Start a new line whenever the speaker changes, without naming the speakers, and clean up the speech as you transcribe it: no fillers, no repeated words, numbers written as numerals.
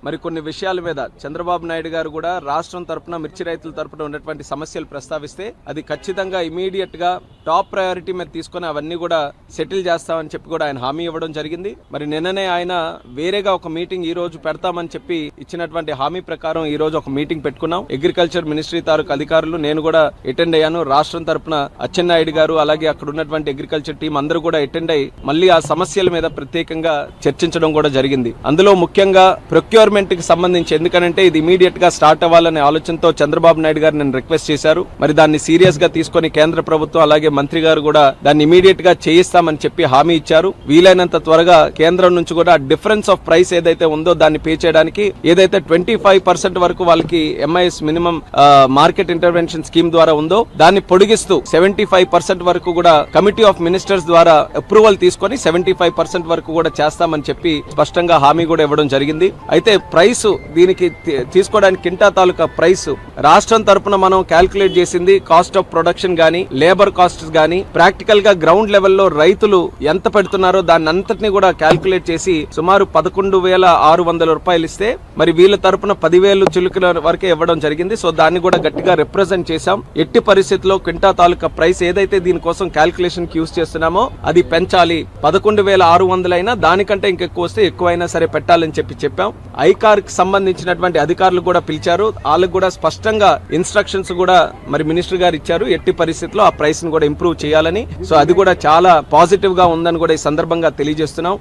మరి కొన్ని విషయాల మీద చంద్రబాబు నాయుడు గారు కూడా రాష్ట్రం తరపున మిర్చి రైతుల తరపున ఉన్నటువంటి సమస్యలు ప్రస్తావిస్తే అది ఖచ్చితంగా ఇమీడియట్ గా టాప్ ప్రయారిటీ మీద తీసుకుని అవన్నీ కూడా సెటిల్ చేస్తామని చెప్పి కూడా ఆయన హామీ ఇవ్వడం జరిగింది. మరి నిన్ననే ఆయన వేరేగా ఒక మీటింగ్ ఈ రోజు పెడతామని చెప్పి ఇచ్చినటువంటి హామీ ప్రకారం ఈ రోజు ఒక మీటింగ్ పెట్టుకున్నాం. అగ్రికల్చర్ మినిస్ట్రీ తాలూకు అధికారులు నేను కూడా అటెండ్ అయ్యాను. రాష్ట్రం తరపున అచ్చెన్నాయుడు గారు అలాగే అక్కడ ఉన్నటువంటి అగ్రికల్చర్ టీం అందరూ కూడా అటెండ్ అయ్యి మళ్ళీ ఆ సమస్యల మీద ప్రత్యేకంగా చర్చించడం కూడా జరిగింది. అందులో ముఖ్యంగా ప్రొక్యూర్మెంట్ కి సంబంధించి, ఎందుకంటే ఇది ఇమీడియట్ గా స్టార్ట్ అవ్వాలనే ఆలోచనతో చంద్రబాబు నాయుడు గారు నేను రిక్వెస్ట్ చేశారు. మరి దాన్ని సీరియస్ గా తీసుకుని కేంద్ర ప్రభుత్వం అలాగే మంత్రి గారు కూడా దాన్ని ఇమీడియట్ గా చేయిస్తామని చెప్పి హామీ ఇచ్చారు. వీలైనంత త్వరగా కేంద్రం నుంచి కూడా డిఫరెన్స్ ఆఫ్ ప్రైస్ ఏదైతే ఉందో దాన్ని పే చేయడానికి ఏదైతే 25% వరకు వాళ్ళకి MIS minimum market intervention scheme ద్వారా ఉందో దాన్ని పొడిగిస్తూ 75% వరకు కూడా కమిటీ ఆఫ్ మినిస్టర్స్ ద్వారా అప్రూవల్ తీసుకొని 75% వరకు కూడా చేస్తామని చెప్పి స్పష్టంగా హామీ కూడా ఇవ్వడం జరిగింది. అయితే ప్రైస్ దీనికి తీసుకోవడానికి కింటా తాలూకా ప్రైస్ రాష్ట్రం తరపున మనం క్యాల్కులేట్ చేసింది కాస్ట్ ఆఫ్ ప్రొడక్షన్ గానీ లేబర్ కాస్ట్స్ గానీ ప్రాక్టికల్ గా గ్రౌండ్ లెవెల్లో రైతులు ఎంత పెడుతున్నారో దాన్ని అంతటిని కూడా క్యాల్కులేట్ చేసి సుమారు 11,600 రూపాయలు ఇస్తే మరి వీళ్ళ తరపున 10,000 చిలుకల వరకే ఇవ్వడం జరిగింది. సో దాన్ని కూడా గట్టిగా రిప్రజెంట్ చేశాం. ఎట్టి పరిస్థితుల్లో క్వింటా తాలూకా ప్రైస్ ఏదైతే దీనికోసం క్యాల్కులేషన్ కి యూజ్ చేస్తున్నామో అది పెంచాలి. 11,600 అయినా దానికంటే ఇంకెక్కువ వస్తే ఎక్కువైనా సరే పెట్టాలని చెప్పాం. ఐకార్ కి సంబంధించినటువంటి అధికారులు కూడా పిలిచారు. వాళ్ళకు కూడా స్పష్టంగా ఇన్స్ట్రక్షన్స్ కూడా మరి మినిస్టర్ గారు ఇచ్చారు. ఎట్టి పరిస్థితుల్లో ఆ ప్రైస్ ని కూడా ఇంప్రూవ్ చేయాలని. సో అది కూడా చాలా పాజిటివ్ గా ఉందని కూడా ఈ సందర్భంగా తెలియజేస్తున్నాం.